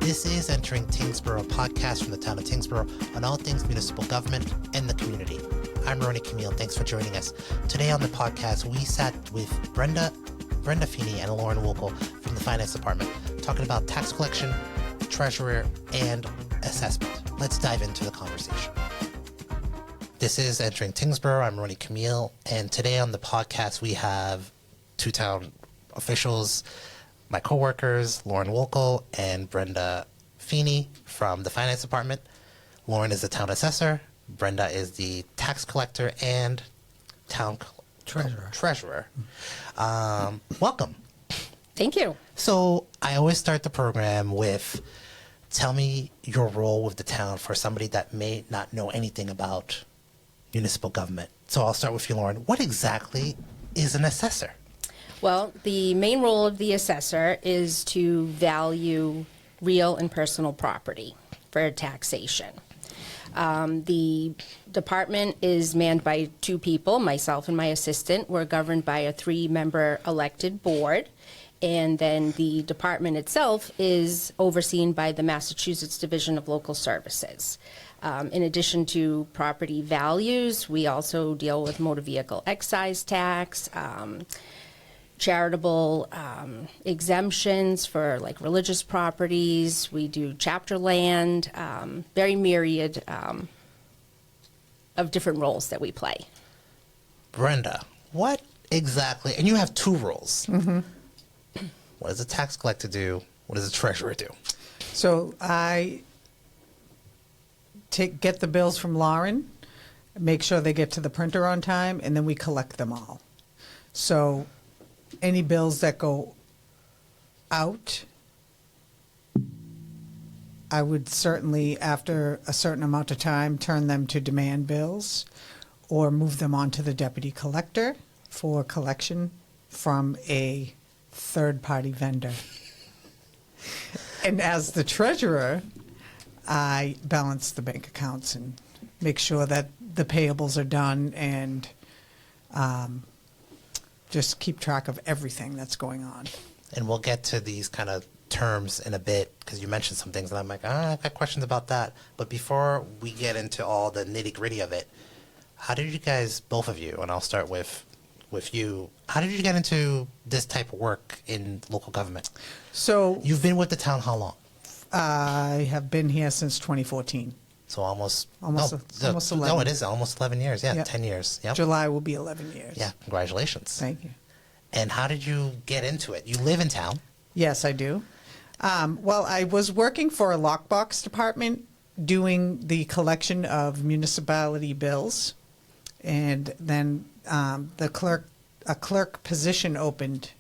This is Entering Tyngsborough, a podcast from the town of Tyngsborough on all things municipal government and the community. I'm Rony Camille. Thanks for joining us. Today on the podcast, we sat with Brenda Feeney and Lauren Woekel from the finance department, talking about tax collection, treasurer, and assessment. Let's dive into the conversation. This is Entering Tyngsborough. I'm Rony Camille, and today on the podcast, we have two town officials, my coworkers, Lauren Woekel and Brenda Feeney from the finance department. Lauren is the town assessor. Brenda is the tax collector and town treasurer. Welcome. Thank you. So I always start the program with, tell me your role with the town for somebody that may not know anything about municipal government. So I'll start with you, Lauren. What exactly is an assessor? Well, the main role of the assessor is to value real and personal property for taxation. The department is manned by two people, myself and my assistant. We're governed by a 3-member elected board. And then the department itself is overseen by the Massachusetts Division of Local Services. In addition to property values, we also deal with motor vehicle excise tax, charitable exemptions for like religious properties. We do chapter land, very myriad of different roles that we play. Brenda, what exactly, and you have two roles. Mm-hmm. What does a tax collector do? What does a treasurer do? So I get the bills from Lauren, make sure they get to the printer on time, and then we collect them all. So any bills that go out, I would certainly, after a certain amount of time, turn them to demand bills or move them on to the deputy collector for collection from a third-party vendor. And as the treasurer, I balance the bank accounts and make sure that the payables are done and just keep track of everything that's going on. And we'll get to these kind of terms in a bit because you mentioned some things and I'm like, I've got questions about that. But before we get into all the nitty-gritty of it, how did you guys, both of you, and I'll start with you, how did you get into this type of work in local government? So you've been with the town how long? I have been here since 2014. So almost 11. No, it is almost 11 years. Yeah, Yep. 10 years. Yep. July will be 11 years. Yeah, congratulations. Thank you. And how did you get into it? You live in town. Yes, I do. Well, I was working for a lockbox department doing the collection of municipality bills. And then a clerk position opened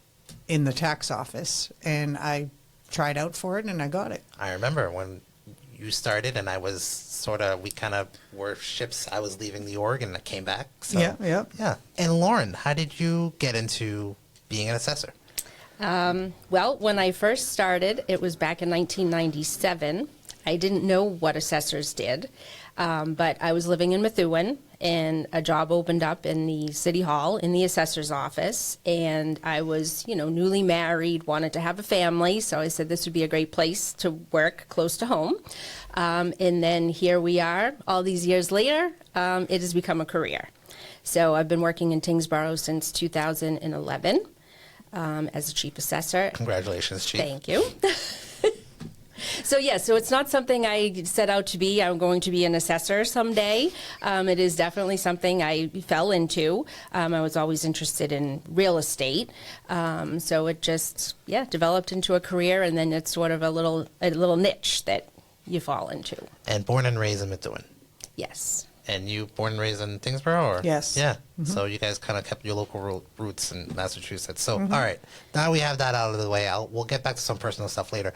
in the tax office. And I tried out for it and I got it. I remember when you started and I was we kind of were ships. I was leaving the org and I came back. So, yeah. And Lauren, how did you get into being an assessor? Well, when I first started, it was back in 1997. I didn't know what assessors did, but I was living in Methuen, and a job opened up in the city hall in the assessor's office, and I was, newly married, wanted to have a family, so I said this would be a great place to work close to home. And then here we are, all these years later, it has become a career. So I've been working in Tyngsborough since 2011 as a chief assessor. Congratulations, Chief. Thank you. So it's not something I set out to be. I'm going to be an assessor someday. It is definitely something I fell into. I was always interested in real estate. So it just, developed into a career, and then it's sort of a little niche that you fall into. And born and raised in Methuen. Yes. And you born and raised in Tyngsborough? Or? Yes. Yeah. Mm-hmm. So you guys kind of kept your local roots in Massachusetts. So, all right. Now we have that out of the way. We'll get back to some personal stuff later.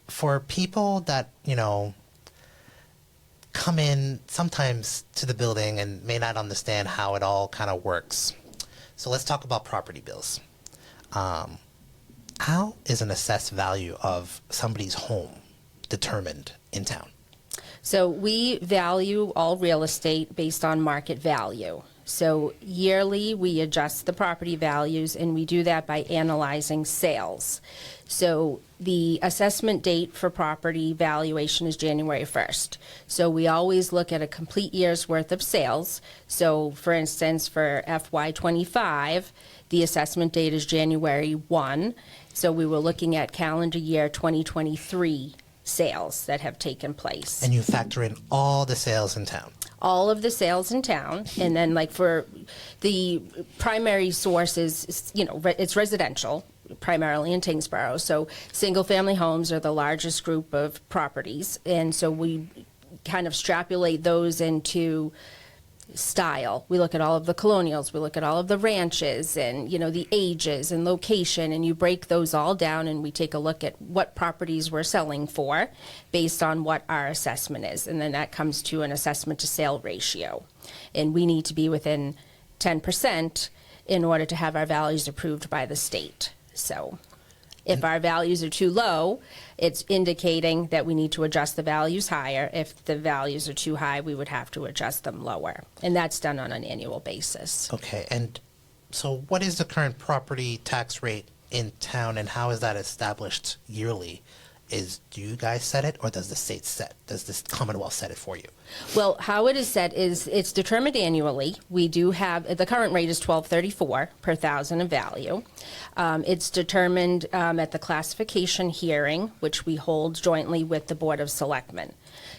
For people that, come in sometimes to the building and may not understand how it all kind of works. So let's talk about property bills. How is an assessed value of somebody's home determined in town? So we value all real estate based on market value. So yearly, we adjust the property values, and we do that by analyzing sales. So the assessment date for property valuation is January 1st. So we always look at a complete year's worth of sales. So for instance, for FY25, the assessment date is January 1. So we were looking at calendar year 2023 sales that have taken place. And you factor in all the sales in town. All of the sales in town, and then like for the primary sources, it's residential, primarily in Tyngsborough. So single-family homes are the largest group of properties, and so we kind of extrapolate those into style. We look at all of the colonials, we look at all of the ranches, and the ages and location, and you break those all down, and we take a look at what properties we're selling for based on what our assessment is, and then that comes to an assessment to sale ratio, and we need to be within 10% in order to have our values approved by the state. So if our values are too low, it's indicating that we need to adjust the values higher. If the values are too high, we would have to adjust them lower. And that's done on an annual basis. Okay, and so what is the current property tax rate in town, and how is that established yearly? Do you guys set it, or does the state does this Commonwealth set it for you? Well, how it is set is it's determined annually. We do have, the current rate is $12.34 per thousand of value. It's determined at the classification hearing, which we hold jointly with the Board of Selectmen.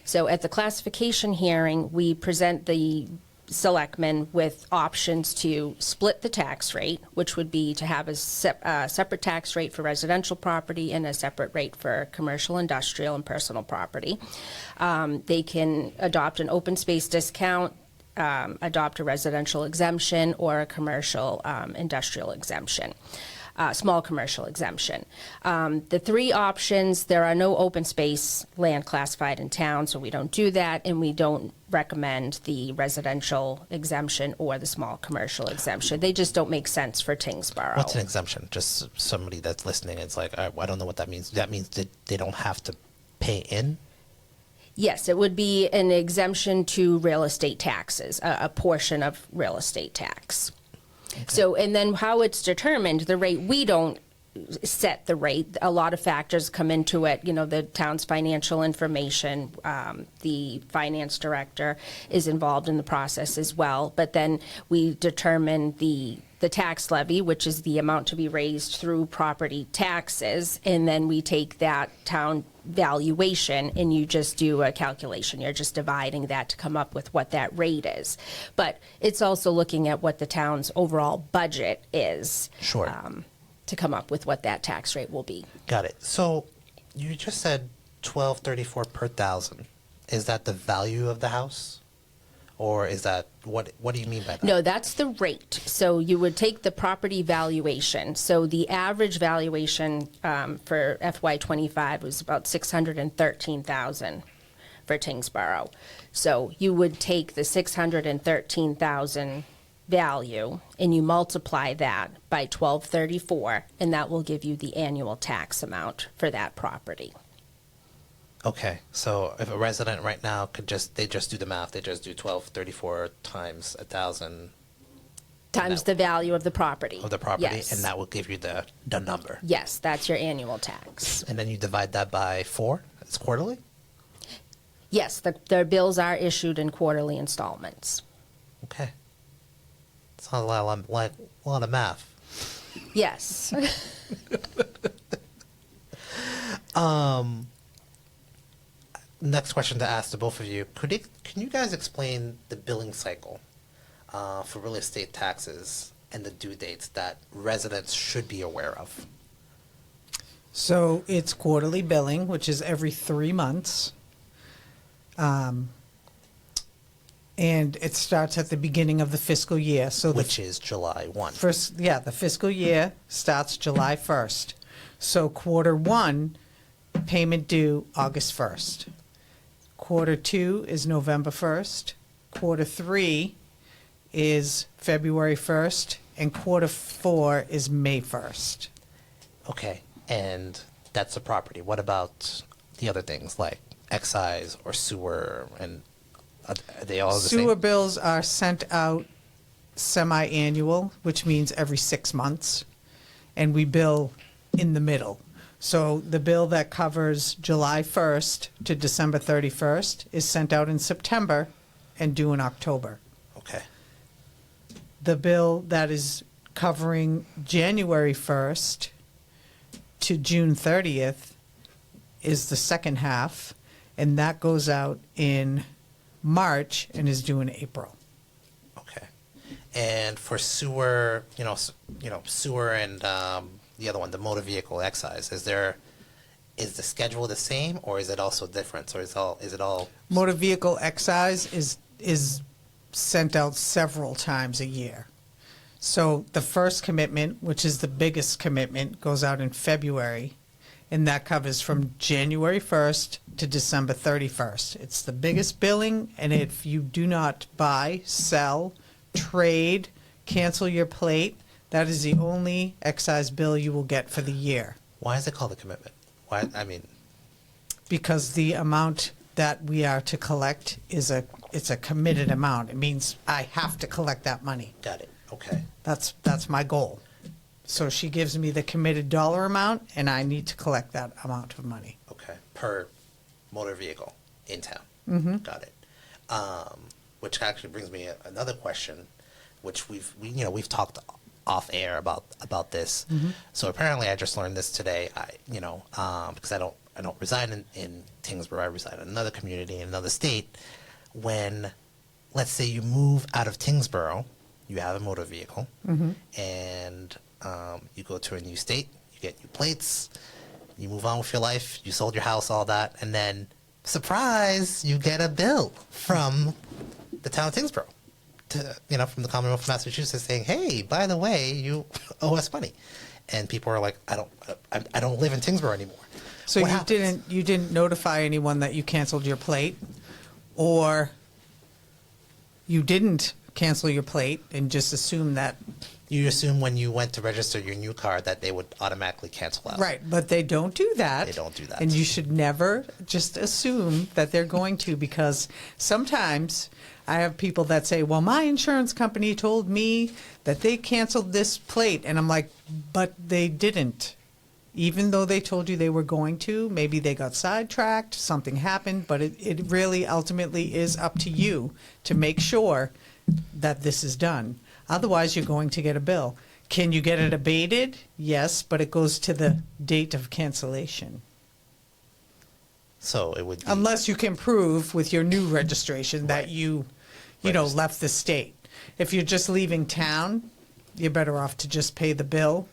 So at the classification hearing, we present the selectmen with options to split the tax rate, which would be to have a separate tax rate for residential property and a separate rate for commercial, industrial, and personal property. They can adopt an open space discount, adopt a residential exemption, or a commercial industrial exemption. Small commercial exemption. The three options, there are no open space land classified in town, so we don't do that, and we don't recommend the residential exemption or the small commercial exemption. They just don't make sense for Tyngsborough. What's an exemption? Just somebody that's listening, it's like, I don't know what that means. That means that they don't have to pay in? Yes, it would be an exemption to real estate taxes, a portion of real estate tax. Okay. So, and then how it's determined, the rate, we don't set the rate. A lot of factors come into it, the town's financial information, the finance director is involved in the process as well, but then we determine the tax levy, which is the amount to be raised through property taxes, and then we take that town valuation and you just do a calculation. You're just dividing that to come up with what that rate is. But it's also looking at what the town's overall budget is. Sure. To come up with what that tax rate will be. Got it. So you just said $12.34 per thousand. Is that the value of the house? Or is that, what do you mean by that? No, that's the rate. So you would take the property valuation. So the average valuation for FY25 was about $613,000 for Tyngsborough. So you would take the $613,000 value and you multiply that by $12.34, and that will give you the annual tax amount for that property. Okay, so if a resident right now they just do the math, they just do $12.34 times 1,000 times the value of the property. Yes. And that will give you the number. Yes, that's your annual tax. And then you divide that by 4. It's quarterly. Yes, their bills are issued in quarterly installments. Okay, it's not a lot of math. Yes. Next question to ask to both of you. Can you guys explain the billing cycle for real estate taxes and the due dates that residents should be aware of? So it's quarterly billing, which is every 3 months. And it starts at the beginning of the fiscal year. So which is July 1. The fiscal year starts July 1st. So quarter 1, payment due August 1st. Quarter 2 is November 1st. Quarter 3 is February 1st. And quarter 4 is May 1st. Okay, and that's the property. What about the other things like excise or sewer, and are they all the same? Sewer bills are sent out semi-annual, which means every 6 months, and we bill in the middle. So the bill that covers July 1st to December 31st is sent out in September and due in October. Okay. The bill that is covering January 1st to June 30th is the second half, and that goes out in March and is due in April. Okay. And for sewer, sewer and the other one, the motor vehicle excise, is the schedule the same, or is it also different? Or is it all? Motor vehicle excise is sent out several times a year. So the first commitment, which is the biggest commitment, goes out in February, and that covers from January 1st to December 31st. It's the biggest billing, and if you do not buy, sell, trade, cancel your plate, that is the only excise bill you will get for the year. Why is it called a commitment? Why? Because the amount that we are to collect it's a committed amount. It means I have to collect that money. Got it. Okay. That's my goal. So she gives me the committed dollar amount, and I need to collect that amount of money. Okay. Per motor vehicle in town. Mm-hmm. Got it. Which actually brings me another question, which we've talked off air about this. Mm-hmm. So apparently, I just learned this today. Because I don't reside in Tyngsborough. I reside in another community in another state. When, let's say, you move out of Tyngsborough, you have a motor vehicle, Mm-hmm. and you go to a new state, you get new plates, you move on with your life, you sold your house, all that, and then, surprise, you get a bill from the town of Tyngsborough, from the Commonwealth of Massachusetts saying, hey, by the way, you owe us money. And people are like, I don't live in Tyngsborough anymore. So What happens? you didn't notify anyone that you canceled your plate, or you didn't cancel your plate and just assume that. You assume when you went to register your new car that they would automatically cancel out. Right, but they don't do that. They don't do that. And you should never just assume that they're going to, because sometimes I have people that say, well, my insurance company told me that they canceled this plate. And I'm like, but they didn't. Even though they told you they were going to, maybe they got sidetracked, something happened, but it really ultimately is up to you to make sure that this is done. Otherwise, you're going to get a bill. Can you get it abated? Yes, but it goes to the date of cancellation. So it would be, Unless you can prove with your new registration that Right. you Registered. left the state. If you're just leaving town, you're better off to just pay the bill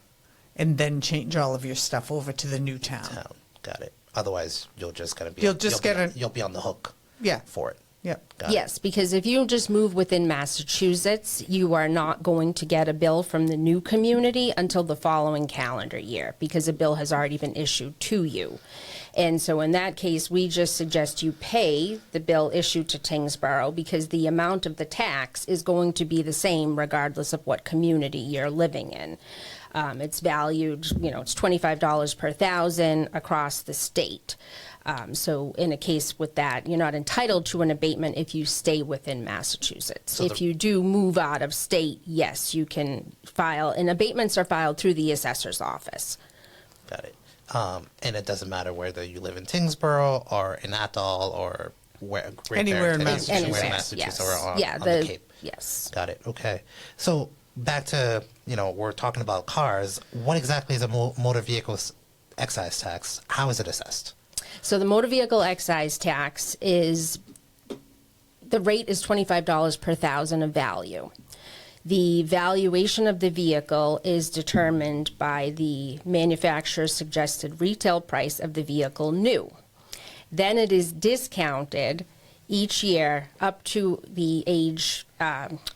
and then change all of your stuff over to the new town. Got it. Otherwise, you'll just kind of be. You'll be on the hook. Yeah. For it. Yep. Got it. Yes, because if you just move within Massachusetts, you are not going to get a bill from the new community until the following calendar year, because a bill has already been issued to you. And so in that case, we just suggest you pay the bill issued to Tyngsborough, because the amount of the tax is going to be the same regardless of what community you're living in. It's valued, it's $25 per thousand across the state. So in a case with that, you're not entitled to an abatement if you stay within Massachusetts. So if you do move out of state, yes, you can file, and abatements are filed through the assessor's office. Got it. And it doesn't matter whether you live in Tyngsborough or in Atoll or Anywhere in Massachusetts. Anywhere in Massachusetts, Massachusetts yes. or on, Yeah, on the Cape. Yes. Got it. Okay. So back to, we're talking about cars. What exactly is a motor vehicle excise tax? How is it assessed? So the motor vehicle excise tax the rate is $25 per thousand of value. The valuation of the vehicle is determined by the manufacturer's suggested retail price of the vehicle new. Then it is discounted each year up to the age,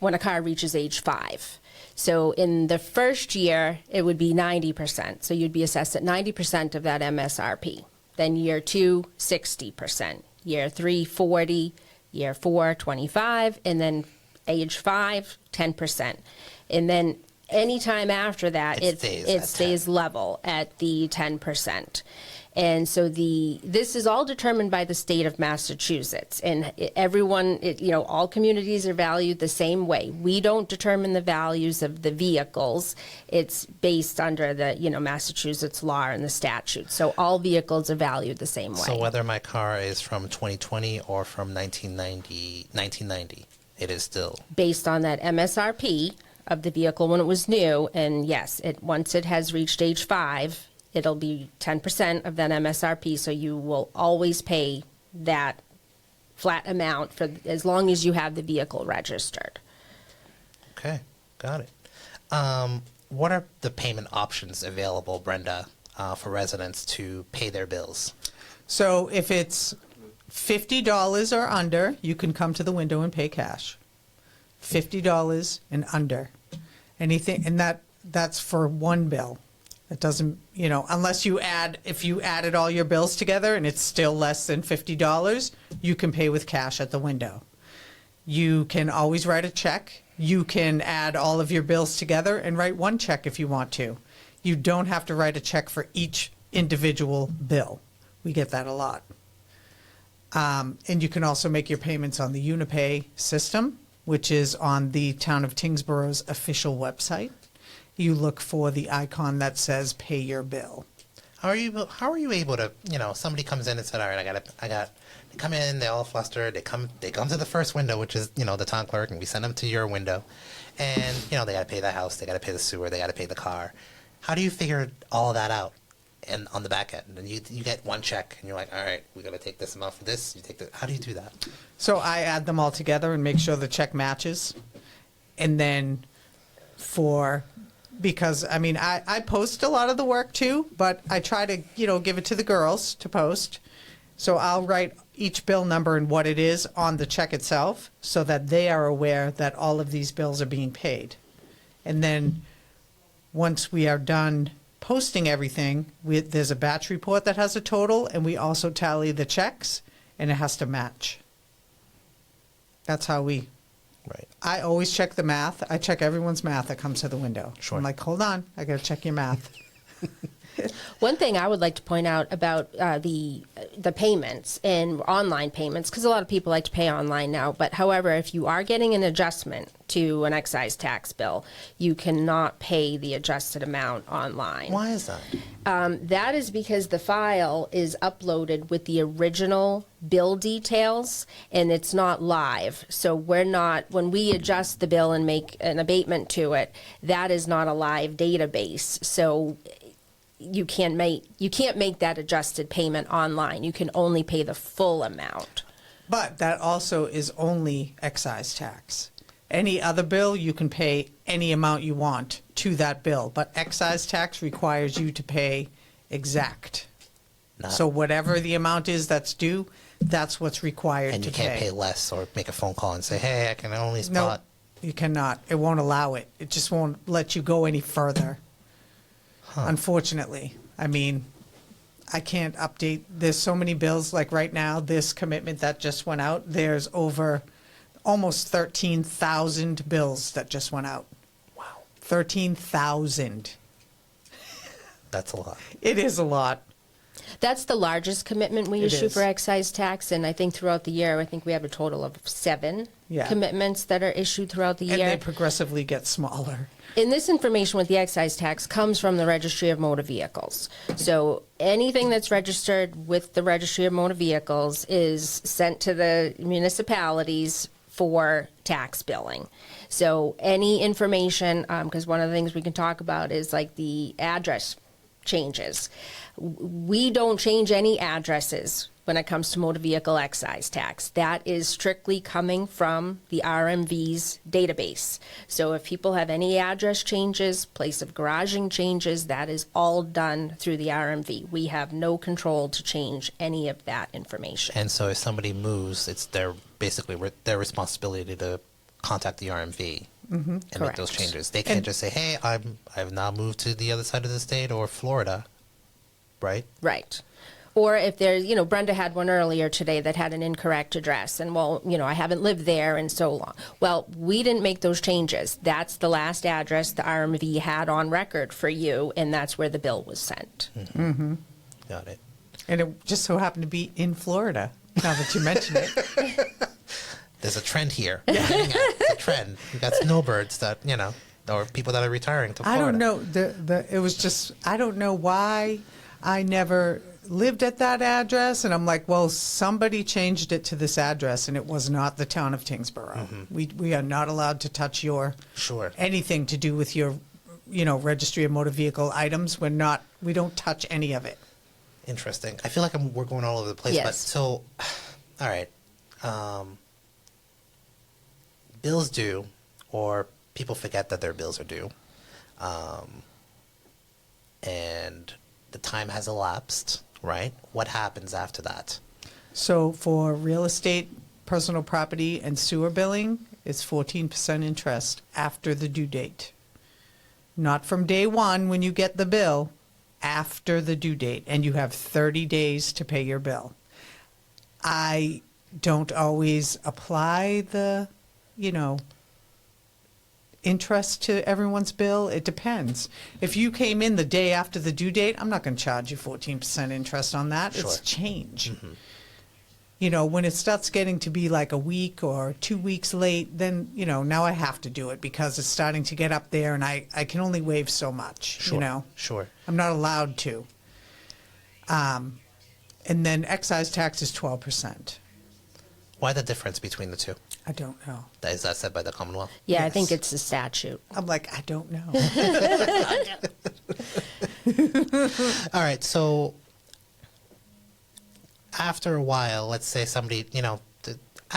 when a car reaches age 5. So in the first year, it would be 90%. So you'd be assessed at 90% of that MSRP. Then year 2, 60%. Year 3, 40. Year 4, 25. And then age 5, 10%. And then any time after that, It stays at stays 10. level at the 10%. And so this is all determined by the state of Massachusetts, and everyone, all communities are valued the same way. We don't determine the values of the vehicles. It's based under the, Massachusetts law and the statute. So all vehicles are valued the same way. So whether my car is from 2020 or from 1990, it is still based on that MSRP of the vehicle when it was new. And yes, once it has reached age 5, it'll be 10% of that MSRP, so you will always pay that flat amount for as long as you have the vehicle registered. Okay, got it. What are the payment options available, Brenda, for residents to pay their bills? So if it's $50 or under, you can come to the window and pay cash. $50 and under. Anything, and that's for one bill. It doesn't, unless if you added all your bills together and it's still less than $50, you can pay with cash at the window. You can always write a check. You can add all of your bills together and write one check if you want to. You don't have to write a check for each individual bill. We get that a lot. And you can also make your payments on the Unipay system, which is on the Town of Tyngsborough's official website. You look for the icon that says "Pay your bill." How are you able to, somebody comes in and said, all right, they come in, they're all flustered, they come to the first window, which is, the town clerk, and we send them to your window, and, they got to pay the house, they got to pay the sewer, they got to pay the car. How do you figure all of that out and on the back end? And you get one check, and you're like, all right, we got to take this amount for this, how do you do that? So I add them all together and make sure the check matches. And then because I post a lot of the work too, but I try to, give it to the girls to post. So I'll write each bill number and what it is on the check itself so that they are aware that all of these bills are being paid. And then once we are done posting everything, there's a batch report that has a total, and we also tally the checks, and it has to match. That's how we... Right. I always check the math. I check everyone's math that comes to the window. Sure. I'm like, hold on, I got to check your math. One thing I would like to point out about the payments and online payments, because a lot of people like to pay online now, but however, if you are getting an adjustment to an excise tax bill, you cannot pay the adjusted amount online. Why is that? That is because the file is uploaded with the original bill details, and it's not live. So when we adjust the bill and make an abatement to it, that is not a live database. So you can't make that adjusted payment online. You can only pay the full amount. But that also is only excise tax. Any other bill, you can pay any amount you want to that bill. But excise tax requires you to pay exact. So whatever the amount is that's due, that's what's required to pay. And you can't pay less or make a phone call and say, hey, I can only spot. No, you cannot. It won't allow it. It just won't let you go any further. Unfortunately. I can't update. There's so many bills. Like right now, this commitment that just went out, there's over almost 13,000 bills that just went out. Wow. 13,000. That's a lot. It is a lot. That's the largest commitment we issue for excise tax, and I think throughout the year, I think we have a total of 7 commitments that are issued throughout the year. And they progressively get smaller. And this information with the excise tax comes from the Registry of Motor Vehicles. So anything that's registered with the Registry of Motor Vehicles is sent to the municipalities for tax billing. So any information, because one of the things we can talk about is like the address changes. We don't change any addresses when it comes to motor vehicle excise tax. That is strictly coming from the RMV's database. So if people have any address changes, place of garaging changes, that is all done through the RMV. We have no control to change any of that information. And so if somebody moves, it's their responsibility to contact the RMV and make those changes. They can't just say, hey, I've now moved to the other side of the state or Florida, right? Right. Or if there's, Brenda had one earlier today that had an incorrect address, and I haven't lived there in so long. Well, we didn't make those changes. That's the last address the RMV had on record for you, and that's where the bill was sent. Got it. And it just so happened to be in Florida, now that you mention it. There's a trend here. It's a trend. You got snowbirds that, or people that are retiring to Florida. I don't know. It was just, I don't know why I never lived at that address. And I'm like, well, somebody changed it to this address, and it was not the town of Tyngsborough. We are not allowed to touch your anything to do with your, registry of motor vehicle items. We don't touch any of it. Interesting. I feel like we're going all over the place. Yes. But so, all right. Bills due, or people forget that their bills are due, and the time has elapsed, right? What happens after that? So for real estate, personal property, and sewer billing, it's 14% interest after the due date. Not from day one when you get the bill, after the due date, and you have 30 days to pay your bill. I don't always apply the, interest to everyone's bill. It depends. If you came in the day after the due date, I'm not going to charge you 14% interest on that. Sure. It's change. When it starts getting to be like a week or 2 weeks late, then, now I have to do it because it's starting to get up there, and I can only waive so much, Sure. I'm not allowed to. And then excise tax is 12%. Why the difference between the two? I don't know. Is that set by the Commonwealth? Yeah, I Yes. think it's a statute. I'm like, I don't know. All right. So after a while, let's say somebody, I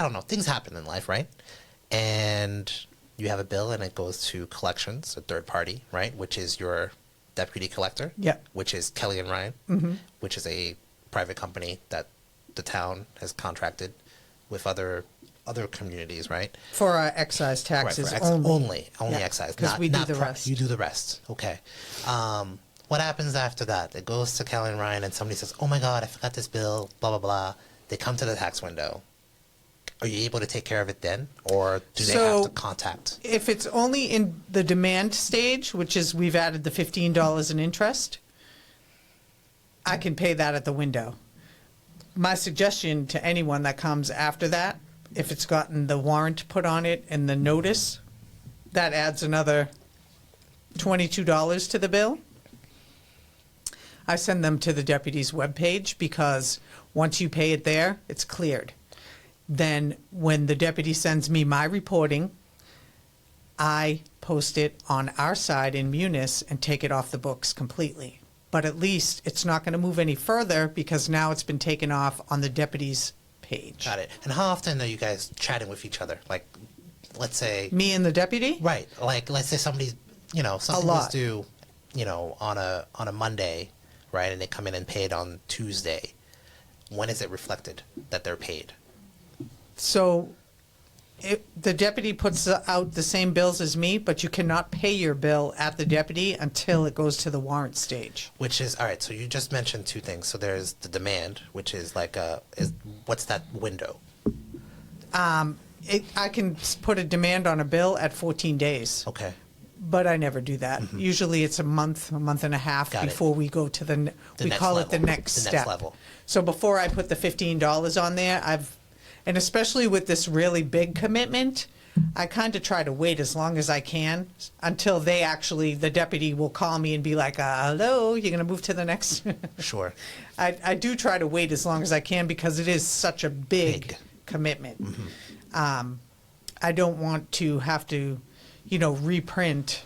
don't know, things happen in life, right? And you have a bill and it goes to collections, a third party, right? Which is your deputy collector. Yeah. Which is Kelly and Ryan, which is a private company that the town has contracted with other communities, right? For our excise taxes Right, only. Only Yeah, excise. 'cause we do the rest. You do the rest. Okay. What happens after that? It goes to Kelly and Ryan, and somebody says, "Oh my God, I forgot this bill." Blah blah blah. They come to the tax window. Are you able to take care of it then, or do they have to contact? If it's only in the demand stage, which is we've added the $15 in interest, I can pay that at the window. My suggestion to anyone that comes after that, if it's gotten the warrant put on it and the notice, that adds another $22 to the bill. I send them to the deputy's webpage because once you pay it there, it's cleared. Then when the deputy sends me my reporting, I post it on our side in Munis and take it off the books completely. But at least it's not going to move any further because now it's been taken off on the deputy's page. Got it. And how often are you guys chatting with each other? Like, let's say Me and the deputy? right. Like, let's say somebody's, something was lot. due, on a Monday, right, and they come in and pay it on Tuesday. When is it reflected that they're paid? So the deputy puts out the same bills as me, but you cannot pay your bill at the deputy until it goes to the warrant stage. Which is, all right, so you just mentioned two things. So there's the demand, which is like what's that window? I can put a demand on a bill at 14 days. Okay. But I never do that. Usually it's a month and a half Got it. before we go to we next call level. it the next The step. next level. So before I put the $15 on there, and especially with this really big commitment, I kind of try to wait as long as I can until the deputy will call me and be like, hello, you're going to move to the next. Sure. I do try to wait as long as I can because it is such a big commitment. I don't want to have to, reprint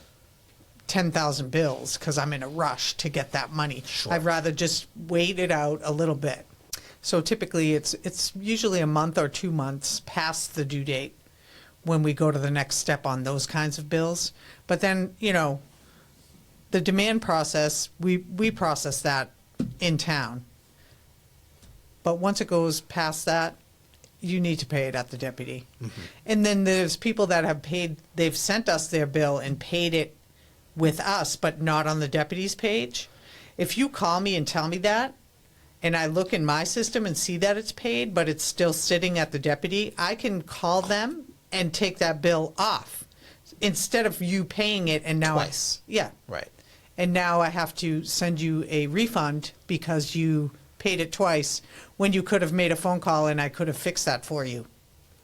10,000 bills because I'm in a rush to get that money. Sure. I'd rather just wait it out a little bit. So typically it's usually a month or 2 months past the due date when we go to the next step on those kinds of bills. But then, the demand process, we process that in town. But once it goes past that, you need to pay it at the deputy. And then there's people that have paid, they've sent us their bill and paid it with us, but not on the deputy's page. If you call me and tell me that, and I look in my system and see that it's paid, but it's still sitting at the deputy, I can call them and take that bill off instead of you paying it. And now Twice. Yeah. Right. And now I have to send you a refund because you paid it twice when you could have made a phone call and I could have fixed that for you.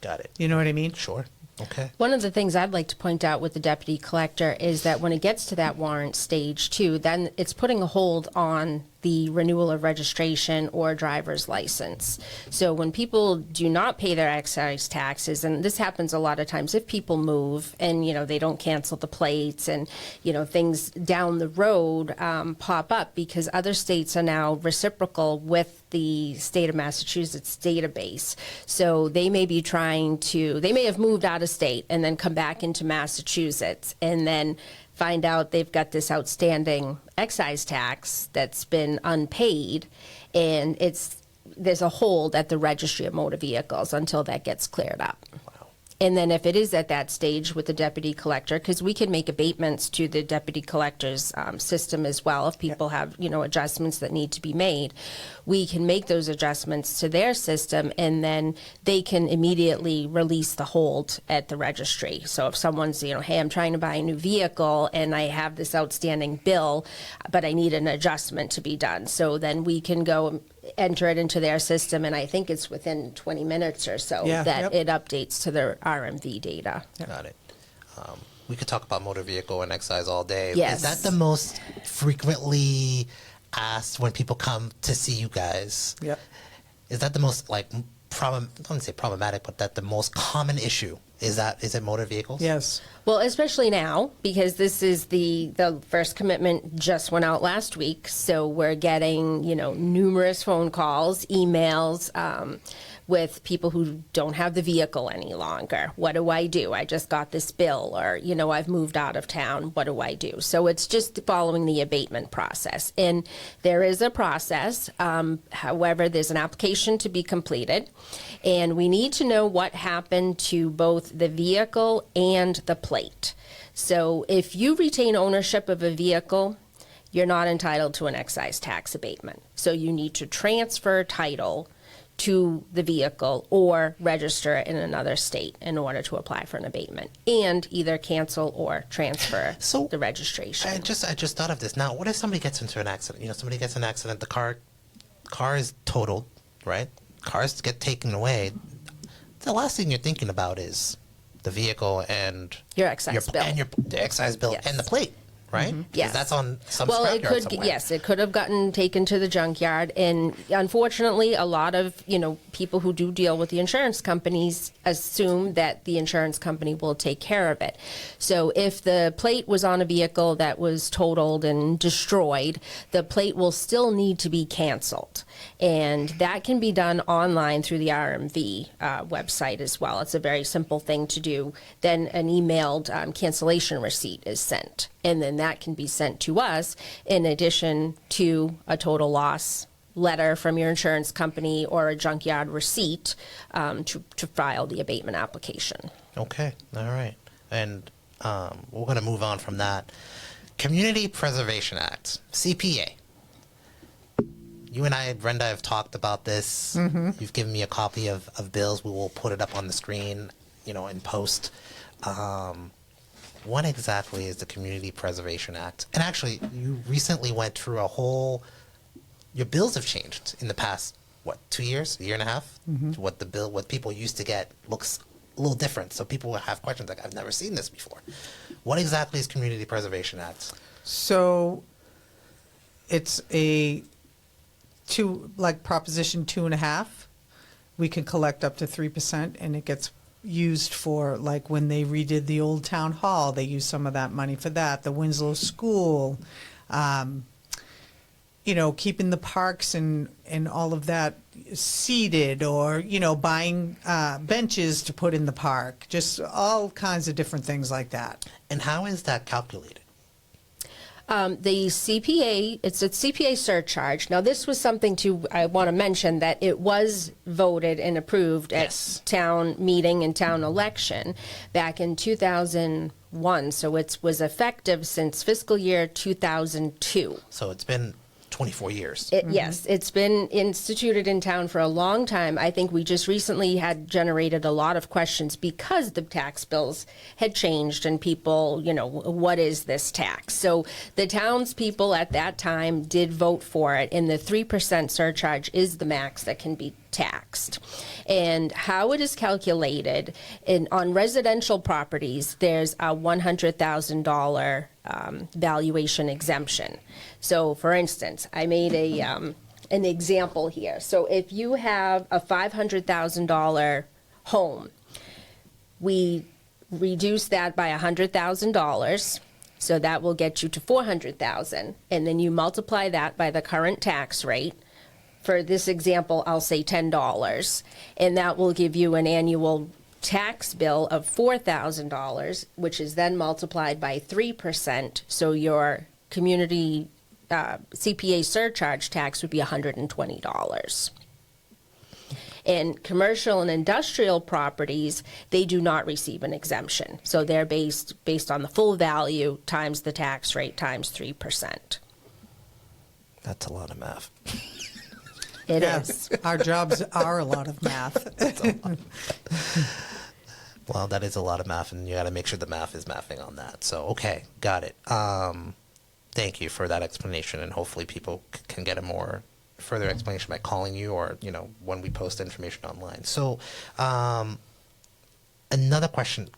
Got it. You know what I mean? Sure. Okay. One of the things I'd like to point out with the deputy collector is that when it gets to that warrant stage too, then it's putting a hold on the renewal of registration or driver's license. So when people do not pay their excise taxes, and this happens a lot of times if people move and, you know, they don't cancel the plates and, you know, things down the road pop up because other states are now reciprocal with the state of Massachusetts database. So they may be they may have moved out of state and then come back into Massachusetts and then find out they've got this outstanding excise tax that's been unpaid, and there's a hold at the registry of motor vehicles until that gets cleared up. Wow. And then if it is at that stage with the deputy collector, because we can make abatements to the deputy collector's system as well if people have, you know, adjustments that need to be made, we can make those adjustments to their system, and then they can immediately release the hold at the registry. So if someone's, you know, hey, I'm trying to buy a new vehicle and I have this outstanding bill, but I need an adjustment to be done. So then we can go enter it into their system, and I think it's within 20 minutes or so that it updates to their RMV data. Got it. We could talk about motor vehicle and excise all day. Yes. Is that the most frequently asked when people come to see you guys? Yep. Is that the most, like, I don't say problematic, but that the most common issue? Is it motor vehicles? Yes. Well, especially now, because this is the first commitment just went out last week. So we're getting, you know, numerous phone calls, emails, with people who don't have the vehicle any longer. What do? I just got this bill, or, you know, I've moved out of town. What do I do? So it's just following the abatement process. And there is a process. However, there's an application to be completed, and we need to know what happened to both the vehicle and the plate. So if you retain ownership of a vehicle, you're not entitled to an excise tax abatement. So you need to transfer title to the vehicle or register it in another state in order to apply for an abatement, and either cancel or transfer the registration. I just thought of this. Now, what if somebody gets into an accident? You know, somebody gets in an accident, the car is totaled, right? Cars get taken away. The last thing you're thinking about is the vehicle and your excise bill. And the excise bill and the plate. Right? Mm-hmm. Yes. That's on some it scrapyard could. somewhere. Yes, it could have gotten taken to the junkyard, and unfortunately, a lot of, you know, people who do deal with the insurance companies assume that the insurance company will take care of it. So if the plate was on a vehicle that was totaled and destroyed, the plate will still need to be canceled, and that can be done online through the RMV website as well. It's a very simple thing to do. Then an emailed cancellation receipt is sent, and then that can be sent to us in addition to a total loss letter from your insurance company or a junkyard receipt to file the abatement application. Okay. All right. And we're going to move on from that. Community Preservation Act, CPA. You and I, Brenda, have talked about this. Mm-hmm. You've given me a copy of bills. We will put it up on the screen, you know, in post. What exactly is the Community Preservation Act? And actually, you recently went through your bills have changed in the past, 2 years, a year and a half? Mm-hmm. What people used to get looks a little different. So people will have questions like, I've never seen this before. What exactly is Community Preservation Act? So it's Proposition 2.5. We can collect up to 3%, and it gets used for, like, when they redid the old town hall, they used some of that money for that. The Winslow School, you know, keeping the parks and all of that seated, or, you know, buying benches to put in the park, just all kinds of different things like that. And how is that calculated? The CPA, it's a CPA surcharge. Now, this was something I want to mention that it was voted and approved at town meeting and town election back in 2001. So it was effective since fiscal year 2002. So it's been 24 years. Yes, it's been instituted in town for a long time. I think we just recently had generated a lot of questions because the tax bills had changed and people, what is this tax? So the townspeople at that time did vote for it, and the 3% surcharge is the max that can be taxed. And how it is calculated, on residential properties, there's a $100,000 valuation exemption. So, for instance, I made an example here. So if you have a $500,000 home, we reduce that by $100,000. So that will get you to $400,000, and then you multiply that by the current tax rate. For this example, I'll say $10, and that will give you an annual tax bill of $4,000, which is then multiplied by 3%. So your community CPA surcharge tax would be $120. In commercial and industrial properties, they do not receive an exemption. So they're based on the full value times the tax rate times 3%. That's a lot of math. It is. Our jobs are a lot of math. Well, that is a lot of math, and you got to make sure the math is mathing on that. So, okay, got it. Thank you for that explanation, and hopefully people can get a more further explanation by calling you or, when we post information online. So, another question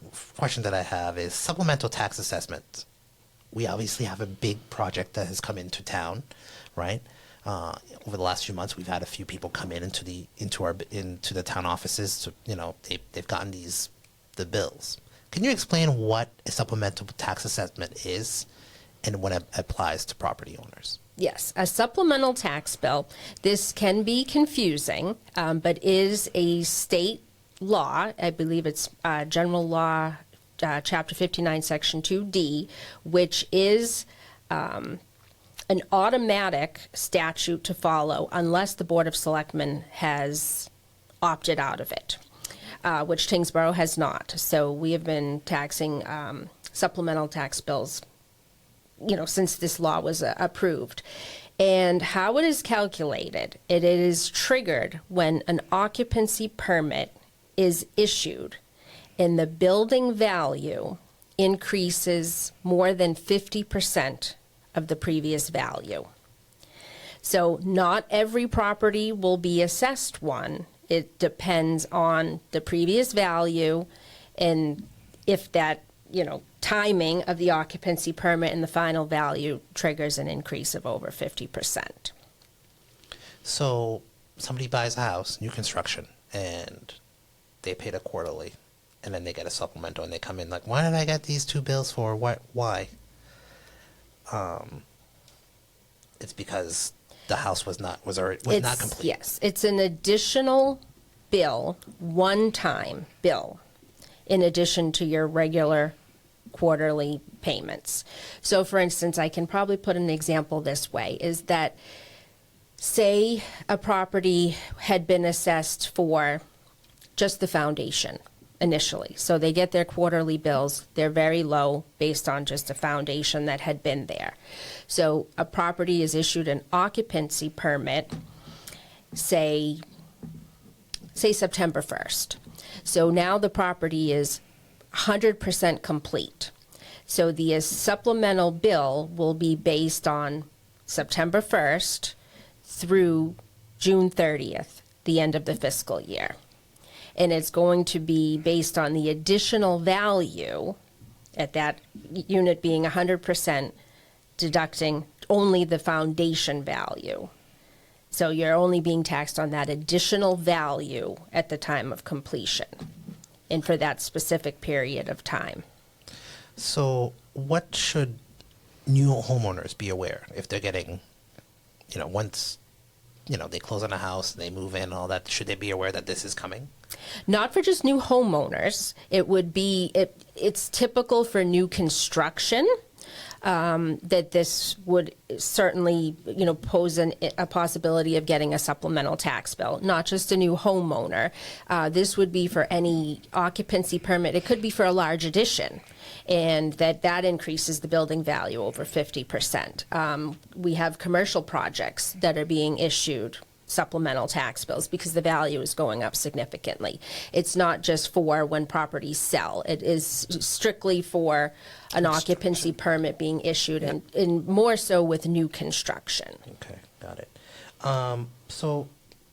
that I have is supplemental tax assessment. We obviously have a big project that has come into town, right? Over the last few months, we've had a few people come into the town offices. So, they've gotten the bills. Can you explain what a supplemental tax assessment is and when it applies to property owners? Yes, a supplemental tax bill. This can be confusing, but is a state law. I believe it's General Law, Chapter 59, Section 2D, which is an automatic statute to follow unless the Board of Selectmen has opted out of it, which Tyngsborough has not. So we have been taxing supplemental tax bills since this law was approved. And how it is calculated, it is triggered when an occupancy permit is issued and the building value increases more than 50% of the previous value. So not every property will be assessed one. It depends on the previous value and if that, timing of the occupancy permit and the final value triggers an increase of over 50%. So somebody buys a house, new construction, and they paid a quarterly, and then they get a supplemental, and they come in like, why did I get these two bills for? What? Why? It's because the house was not complete. Yes, it's an additional bill, one-time bill, in addition to your regular quarterly payments. So for instance, I can probably put an example this way, is that say a property had been assessed for just the foundation initially. So they get their quarterly bills, they're very low based on just a foundation that had been there. So a property is issued an occupancy permit, say September 1st. So now the property is 100% complete. So the supplemental bill will be based on September 1st through June 30th, the end of the fiscal year. And it's going to be based on the additional value at that unit being 100%, deducting only the foundation value. So you're only being taxed on that additional value at the time of completion and for that specific period of time. So what should new homeowners be aware if they're getting, once, they close on a house and they move in and all that, should they be aware that this is coming? Not for just new homeowners. It would be, it's typical for new construction. that this would certainly, pose a possibility of getting a supplemental tax bill, not just a new homeowner. This would be for any occupancy permit. It could be for a large addition, and that increases the building value over 50%. We have commercial projects that are being issued supplemental tax bills because the value is going up significantly. It's not just for when properties sell. It is strictly for an occupancy permit being issued, and more so with new construction. Okay, got it. So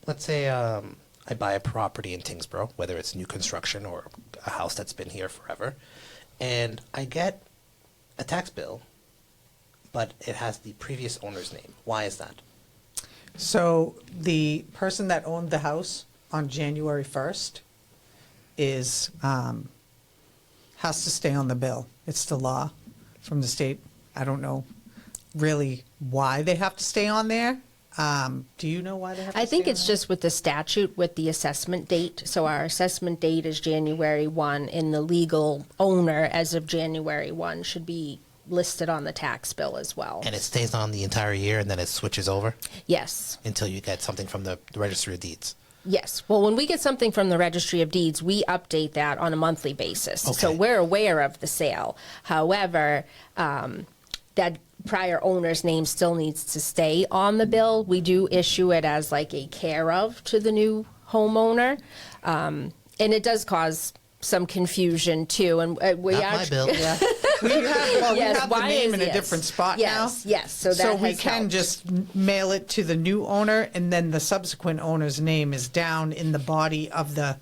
let's say I buy a property in Tyngsborough, whether it's new construction or a house that's been here forever, and I get a tax bill, but it has the previous owner's name. Why is that? So the person that owned the house on January 1st has to stay on the bill. It's the law from the state. I don't know really why they have to stay on there. Do you know why they have to I think stay it's on just with the statute with the assessment date. So our assessment date is January 1, and the legal owner as of January 1 should be listed on the tax bill as well. And it stays on the entire year, and then it switches over Yes. until you get something from the Registry of Deeds. Yes. Well, when we get something from the Registry of Deeds, we update that on a monthly basis. So Okay. we're aware of the sale. However, that prior owner's name still needs to stay on the bill. We do issue it as like a care of to the new homeowner. And it does cause some confusion too. And we Not my actually, bill. Yeah. We have Yes, the why name is- in a yes. different spot now. Yes, yes. So that So we has can helped. just mail it to the new owner, and then the subsequent owner's name is down in the body of the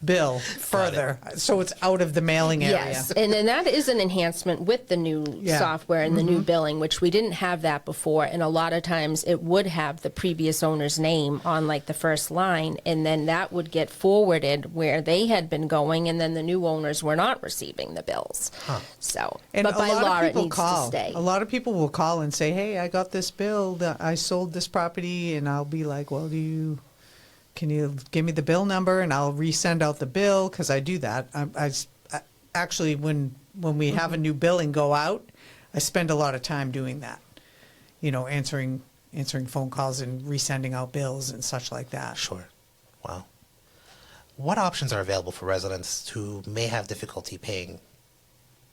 bill further. So it's out of the mailing area. Yes, and then that is an enhancement with the new Yeah. software and the new billing, which we didn't have that before. And a lot of times it would have the previous owner's name on like the first line, and then that would get forwarded where they had been going, and then the new owners were not receiving the bills. So, And but by a lot law, of it people needs call. to stay. A lot of people will call and say, "Hey, I got this bill. I sold this property," and I'll be like, "Well, can you give me the bill number?" And I'll resend out the bill because I do that. I actually, when we have a new billing go out, I spend a lot of time doing that. Answering phone calls and resending out bills and such like that. Sure. Wow. What options are available for residents who may have difficulty paying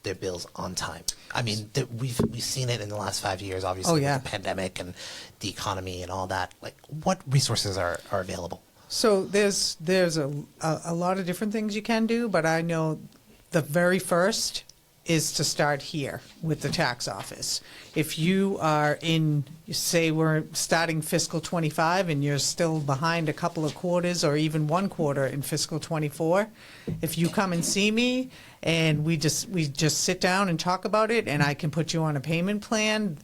their bills on time? I mean, we've seen it in the last 5 years, obviously, Oh, yeah. with the pandemic and the economy and all that. Like, what resources are available? So there's a lot of different things you can do, but I know the very first is to start here with the tax office. If you are say we're starting fiscal 25 and you're still behind a couple of quarters or even one quarter in fiscal 24, if you come and see me and we just sit down and talk about it, and I can put you on a payment plan,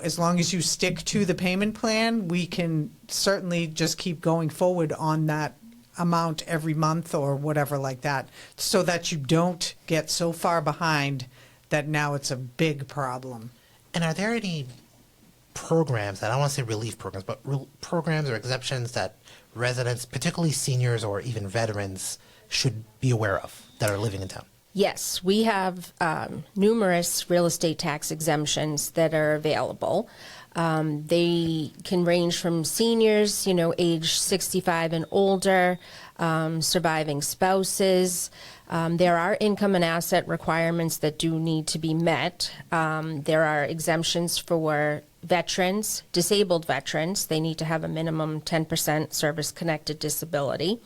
as long as you stick to the payment plan, we can certainly just keep going forward on that amount every month or whatever like that, so that you don't get so far behind that now it's a big problem. And are there any programs, I don't want to say relief programs, but programs or exemptions that residents, particularly seniors or even veterans, should be aware of that are living in town? Yes, we have numerous real estate tax exemptions that are available. They can range from seniors, age 65 and older, surviving spouses. There are income and asset requirements that do need to be met. There are exemptions for veterans, disabled veterans. They need to have a minimum 10% service-connected disability.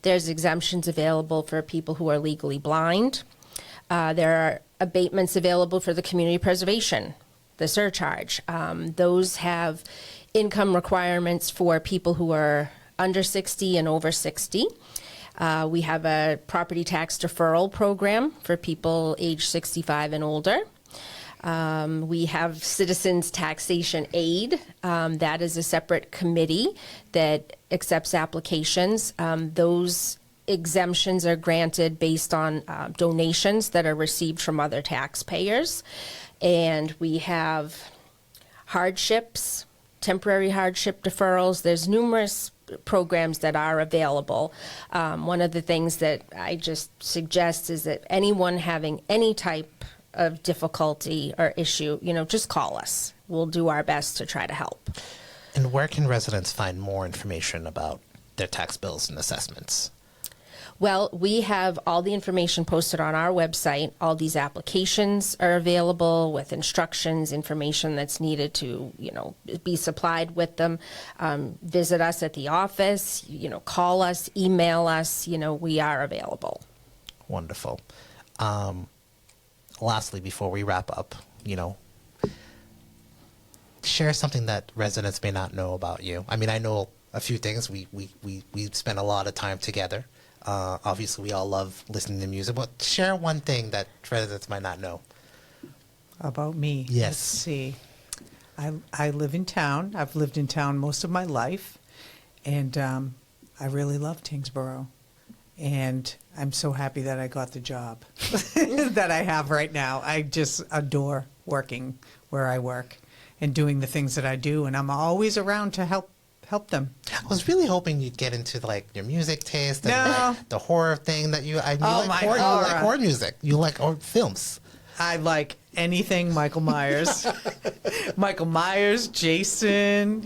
There's exemptions available for people who are legally blind. There are abatements available for the community preservation, the surcharge. Those have income requirements for people who are under 60 and over 60. We have a property tax deferral program for people age 65 and older. We have Citizens Taxation Aid. That is a separate committee that accepts applications. Those exemptions are granted based on donations that are received from other taxpayers. And we have hardships, temporary hardship deferrals. There's numerous programs that are available. One of the things that I just suggest is that anyone having any type of difficulty or issue, just call us. We'll do our best to try to help. And where can residents find more information about their tax bills and assessments? Well, we have all the information posted on our website. All these applications are available with instructions, information that's needed to, be supplied with them. Visit us at the office, call us, email us, we are available. Wonderful. Lastly, before we wrap up, share something that residents may not know about you. I mean, I know a few things. We spend a lot of time together. Obviously, we all love listening to music, but share one thing that residents might not know. About me? Yes. Let's see. I live in town. I've lived in town most of my life, and I really love Tyngsborough. And I'm so happy that I got the job that I have right now. I just adore working where I work and doing the things that I do, and I'm always around to help them. I was really hoping you'd get into your music taste and No. the horror thing that you. You like horror. You like horror music. You like films. I like anything Michael Myers. Michael Myers, Jason,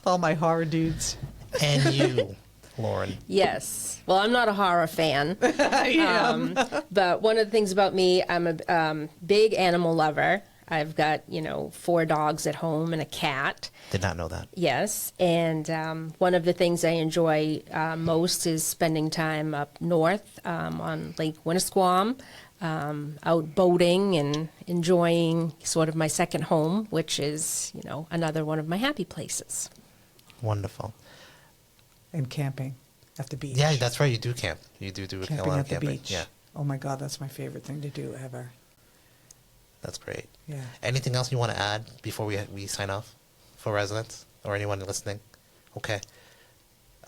all my horror dudes. And you, Lauren. Yes. Well, I'm not a horror fan. I am. But one of the things about me, I'm a big animal lover. I've got, 4 dogs at home and a cat. Did not know that. Yes. And one of the things I enjoy most is spending time up north on Lake Winnisquam, out boating and enjoying sort of my second home, which is, another one of my happy places. Wonderful. And camping at the beach. Yeah, that's right. You do camp. You do a Camping lot of at the camping. beach. Yeah, Oh my God, that's my favorite thing to do ever. that's great. Yeah. Anything else you want to add before we sign off for residents or anyone listening? Okay.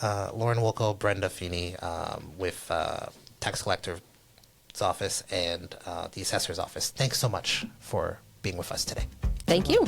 Lauren Woekel, Brenda Feeney with Tax Collector's Office and the Assessor's Office. Thanks so much for being with us today. Thank you.